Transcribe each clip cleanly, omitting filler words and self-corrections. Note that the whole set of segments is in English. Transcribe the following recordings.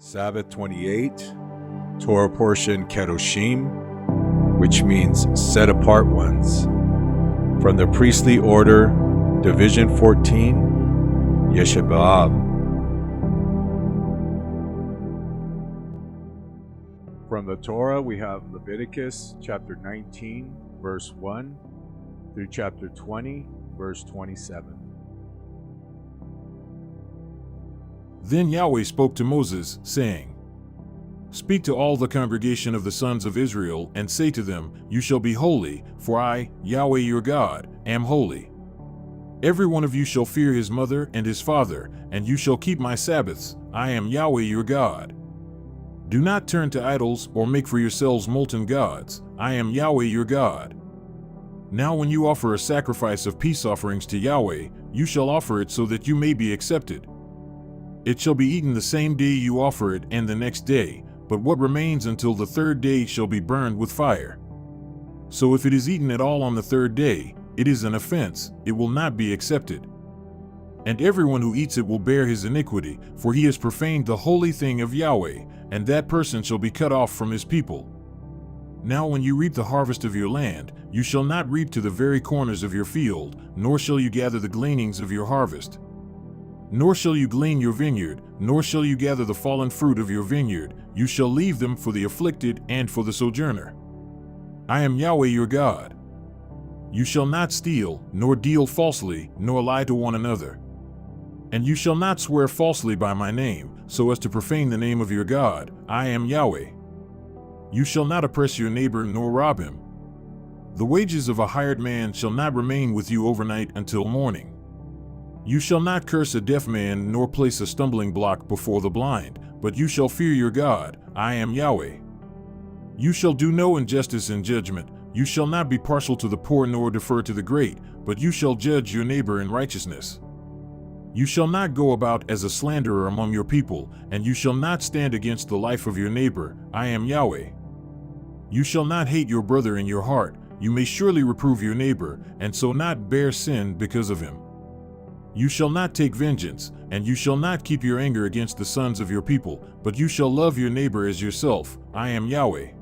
Sabbath 28, Torah portion Qedoshim, which means set apart ones. From the priestly order, Division 14, Yeshaba'ab. From the Torah, we have Leviticus chapter 19, verse 1, through chapter 20, verse 27. Then Yahweh spoke to Moses, saying, Speak to all the congregation of the sons of Israel, and say to them, You shall be holy, for I, Yahweh your God, am holy. Every one of you shall fear his mother and his father, and you shall keep my Sabbaths. I am Yahweh your God. Do not turn to idols or make for yourselves molten gods. I am Yahweh your God. Now when you offer a sacrifice of peace offerings to Yahweh, you shall offer it so that you may be accepted. It shall be eaten the same day you offer it and the next day, but what remains until the third day shall be burned with fire. So if it is eaten at all on the third day, it is an offense, it will not be accepted. And everyone who eats it will bear his iniquity, for he has profaned the holy thing of Yahweh, and that person shall be cut off from his people. Now when you reap the harvest of your land, you shall not reap to the very corners of your field, nor shall you gather the gleanings of your harvest. Nor shall you glean your vineyard, nor shall you gather the fallen fruit of your vineyard. You shall leave them for the afflicted and for the sojourner. I am Yahweh your God. You shall not steal, nor deal falsely, nor lie to one another. And you shall not swear falsely by my name, so as to profane the name of your God. I am Yahweh. You shall not oppress your neighbor nor rob him. The wages of a hired man shall not remain with you overnight until morning. You shall not curse a deaf man nor place a stumbling block before the blind, but you shall fear your God. I am Yahweh. You shall do no injustice in judgment. You shall not be partial to the poor nor defer to the great, but you shall judge your neighbor in righteousness. You shall not go about as a slanderer among your people, and you shall not stand against the life of your neighbor. I am Yahweh. You shall not hate your brother in your heart. You may surely reprove your neighbor, and so not bear sin because of him. You shall not take vengeance, and you shall not keep your anger against the sons of your people, but you shall love your neighbor as yourself. I am Yahweh.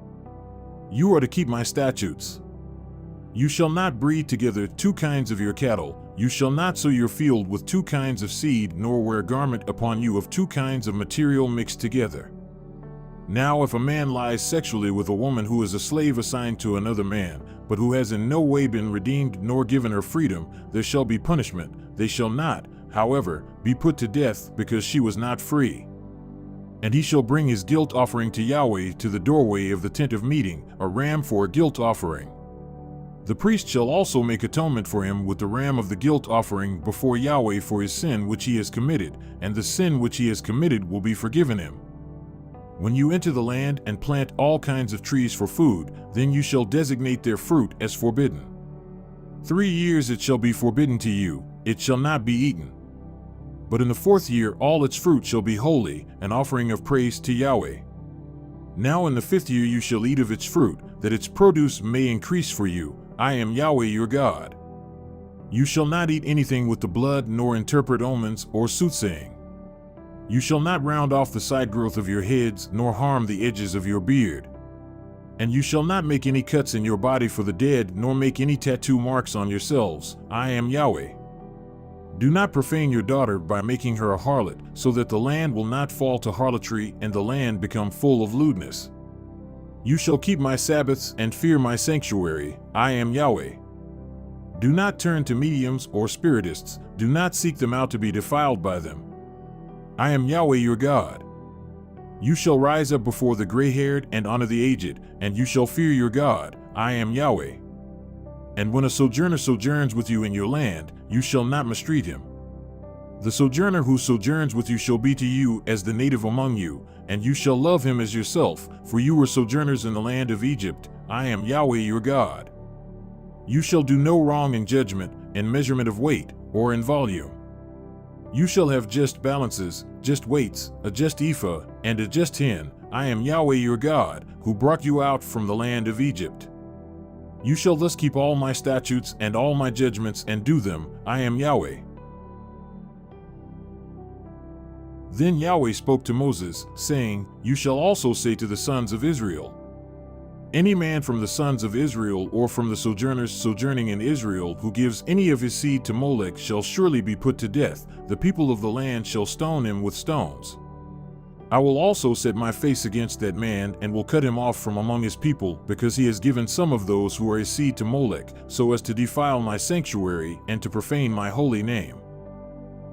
You are to keep my statutes. You shall not breed together two kinds of your cattle. You shall not sow your field with two kinds of seed, nor wear garment upon you of two kinds of material mixed together. Now if a man lies sexually with a woman who is a slave assigned to another man, but who has in no way been redeemed nor given her freedom, there shall be punishment. They shall not, however, be put to death because she was not free. And he shall bring his guilt offering to Yahweh to the doorway of the tent of meeting, a ram for a guilt offering. The priest shall also make atonement for him with the ram of the guilt offering before Yahweh for his sin which he has committed, and the sin which he has committed will be forgiven him. When you enter the land and plant all kinds of trees for food, then you shall designate their fruit as forbidden. 3 years it shall be forbidden to you, it shall not be eaten. But in the 4th year all its fruit shall be holy, an offering of praise to Yahweh. Now in the 5th year you shall eat of its fruit, that its produce may increase for you. I am Yahweh your God. You shall not eat anything with the blood, nor interpret omens or soothsaying. You shall not round off the side growth of your heads, nor harm the edges of your beard. And you shall not make any cuts in your body for the dead, nor make any tattoo marks on yourselves. I am Yahweh. Do not profane your daughter by making her a harlot, so that the land will not fall to harlotry and the land become full of lewdness. You shall keep my Sabbaths and fear my sanctuary. I am Yahweh. Do not turn to mediums or spiritists. Do not seek them out to be defiled by them. I am Yahweh your God. You shall rise up before the gray-haired and honor the aged, and you shall fear your God. I am Yahweh. And when a sojourner sojourns with you in your land, you shall not mistreat him. The sojourner who sojourns with you shall be to you as the native among you, and you shall love him as yourself, for you were sojourners in the land of Egypt. I am Yahweh your God. You shall do no wrong in judgment, in measurement of weight, or in volume. You shall have just balances, just weights, a just ephah, and a just hin. I am Yahweh your God, who brought you out from the land of Egypt. You shall thus keep all my statutes and all my judgments and do them. I am Yahweh. Then Yahweh spoke to Moses, saying, You shall also say to the sons of Israel, Any man from the sons of Israel or from the sojourners sojourning in Israel who gives any of his seed to Molech shall surely be put to death. The people of the land shall stone him with stones. I will also set my face against that man and will cut him off from among his people, because he has given some of those who are his seed to Molech, so as to defile my sanctuary and to profane my holy name.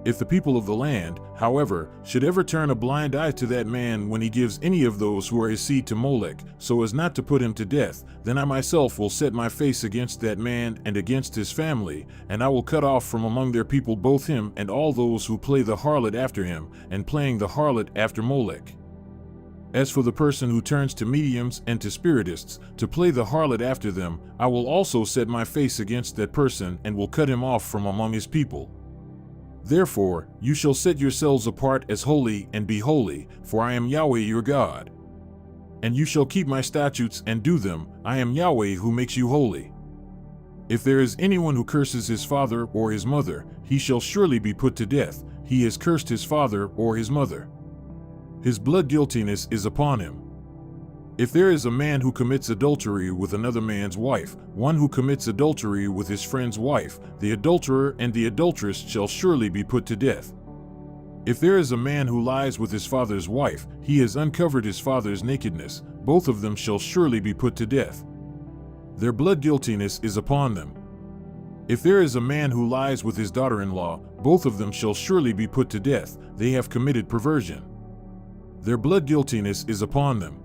If the people of the land, however, should ever turn a blind eye to that man when he gives any of those who are his seed to Molech, so as not to put him to death, then I myself will set my face against that man and against his family, and I will cut off from among their people both him and all those who play the harlot after him, and playing the harlot after Molech. As for the person who turns to mediums and to spiritists, to play the harlot after them, I will also set my face against that person and will cut him off from among his people. Therefore, you shall set yourselves apart as holy and be holy, for I am Yahweh your God. And you shall keep my statutes and do them. I am Yahweh who makes you holy. If there is anyone who curses his father or his mother, he shall surely be put to death. He has cursed his father or his mother. His blood guiltiness is upon him. If there is a man who commits adultery with another man's wife, one who commits adultery with his friend's wife, the adulterer and the adulteress shall surely be put to death. If there is a man who lies with his father's wife, he has uncovered his father's nakedness, both of them shall surely be put to death. Their blood guiltiness is upon them. If there is a man who lies with his daughter-in-law, both of them shall surely be put to death. They have committed perversion. Their blood guiltiness is upon them.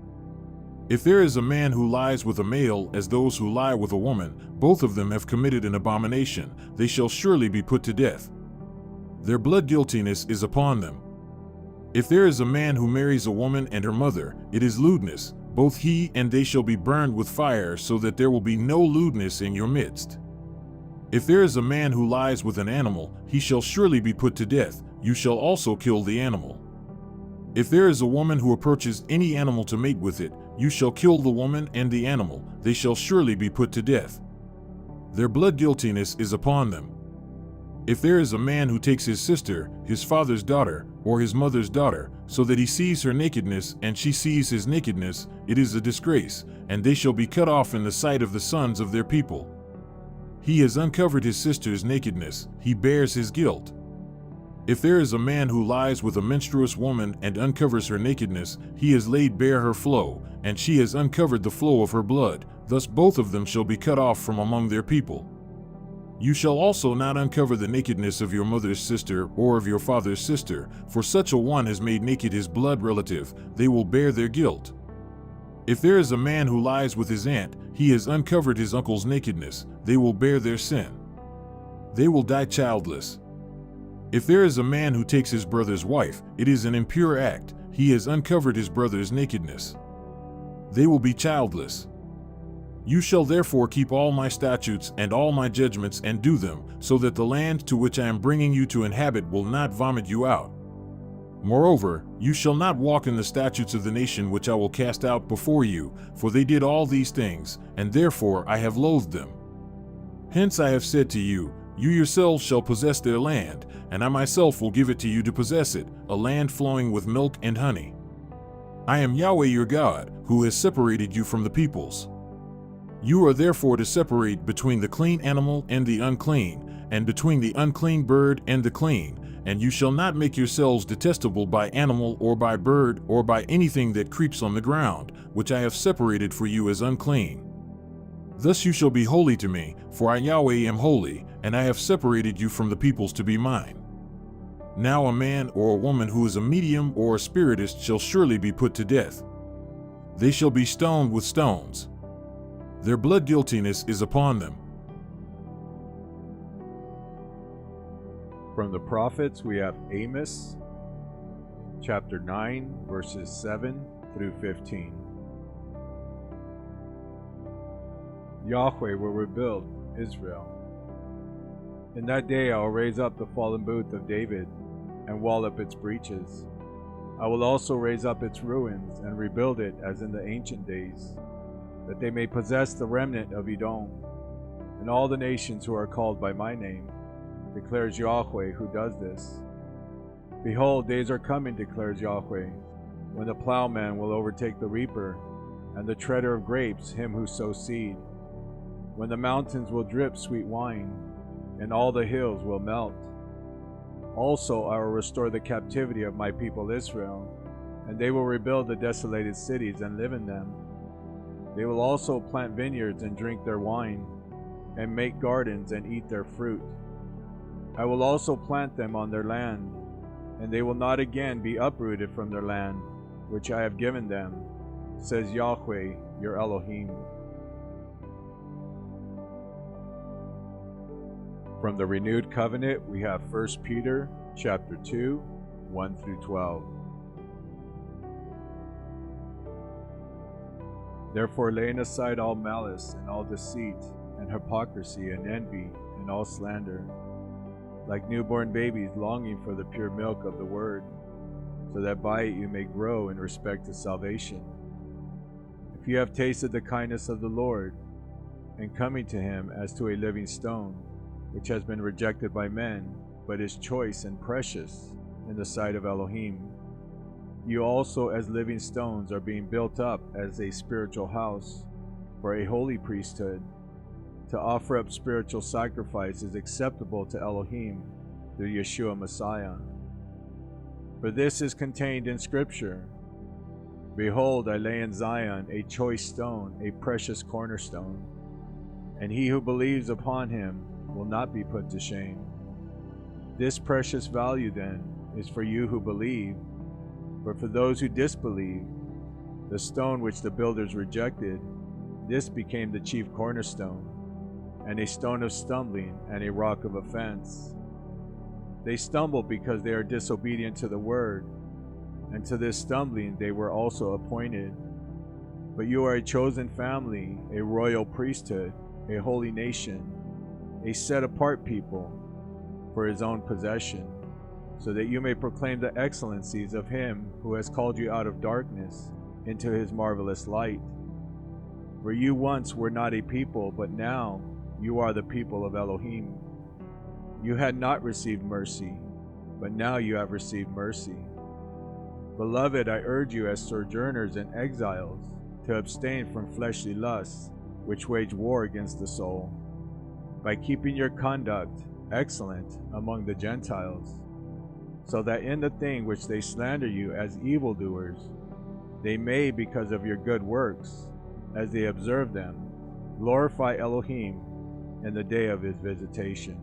If there is a man who lies with a male as those who lie with a woman, both of them have committed an abomination. They shall surely be put to death. Their blood guiltiness is upon them. If there is a man who marries a woman and her mother, it is lewdness. Both he and they shall be burned with fire, so that there will be no lewdness in your midst. If there is a man who lies with an animal, he shall surely be put to death. You shall also kill the animal. If there is a woman who approaches any animal to mate with it, you shall kill the woman and the animal. They shall surely be put to death. Their blood guiltiness is upon them. If there is a man who takes his sister, his father's daughter, or his mother's daughter, so that he sees her nakedness and she sees his nakedness, it is a disgrace, and they shall be cut off in the sight of the sons of their people. He has uncovered his sister's nakedness, he bears his guilt. If there is a man who lies with a menstruous woman and uncovers her nakedness, he has laid bare her flow, and she has uncovered the flow of her blood. Thus both of them shall be cut off from among their people. You shall also not uncover the nakedness of your mother's sister or of your father's sister, for such a one has made naked his blood relative. They will bear their guilt. If there is a man who lies with his aunt, he has uncovered his uncle's nakedness. They will bear their sin. They will die childless. If there is a man who takes his brother's wife, it is an impure act. He has uncovered his brother's nakedness. They will be childless. You shall therefore keep all my statutes and all my judgments and do them, so that the land to which I am bringing you to inhabit will not vomit you out. Moreover, you shall not walk in the statutes of the nation which I will cast out before you, for they did all these things, and therefore I have loathed them. Hence I have said to you, you yourselves shall possess their land, and I myself will give it to you to possess it, a land flowing with milk and honey. I am Yahweh your God, who has separated you from the peoples. You are therefore to separate between the clean animal and the unclean, and between the unclean bird and the clean, and you shall not make yourselves detestable by animal or by bird or by anything that creeps on the ground, which I have separated for you as unclean. Thus you shall be holy to me, for I Yahweh am holy, and I have separated you from the peoples to be mine. Now a man or a woman who is a medium or a spiritist shall surely be put to death. They shall be stoned with stones. Their blood guiltiness is upon them. From the prophets we have Amos, chapter 9, verses 7 through 15. Yahweh will rebuild Israel. In that day I will raise up the fallen booth of David and wall up its breaches. I will also raise up its ruins and rebuild it as in the ancient days, that they may possess the remnant of Edom, and all the nations who are called by my name, declares Yahweh who does this. Behold, days are coming, declares Yahweh, when the plowman will overtake the reaper, and the treader of grapes him who sows seed. When the mountains will drip sweet wine, and all the hills will melt. Also I will restore the captivity of my people Israel, and they will rebuild the desolated cities and live in them. They will also plant vineyards and drink their wine, and make gardens and eat their fruit. I will also plant them on their land, and they will not again be uprooted from their land, which I have given them, says Yahweh, your Elohim. From the Renewed Covenant, we have 1 Peter chapter 2, 1 through 12. Therefore, laying aside all malice and all deceit and hypocrisy and envy and all slander, like newborn babies longing for the pure milk of the word, so that by it you may grow in respect to salvation. If you have tasted the kindness of the Lord, and coming to him as to a living stone, which has been rejected by men, but is choice and precious in the sight of Elohim, you also as living stones are being built up as a spiritual house for a holy priesthood, to offer up spiritual sacrifices acceptable to Elohim through Yeshua Messiah. For this is contained in Scripture, Behold, I lay in Zion a choice stone, a precious cornerstone, and he who believes upon him will not be put to shame. This precious value then is for you who believe, but for those who disbelieve, the stone which the builders rejected, this became the chief cornerstone, and a stone of stumbling and a rock of offense. They stumble because they are disobedient to the word, and to this stumbling they were also appointed. But you are a chosen family, a royal priesthood, a holy nation, a set-apart people for his own possession, so that you may proclaim the excellencies of him who has called you out of darkness into his marvelous light. For you once were not a people, but now you are the people of Elohim. You had not received mercy, but now you have received mercy. Beloved, I urge you as sojourners and exiles to abstain from fleshly lusts, which wage war against the soul, by keeping your conduct excellent among the Gentiles, so that in the thing which they slander you as evildoers, they may, because of your good works, as they observe them, glorify Elohim in the day of his visitation.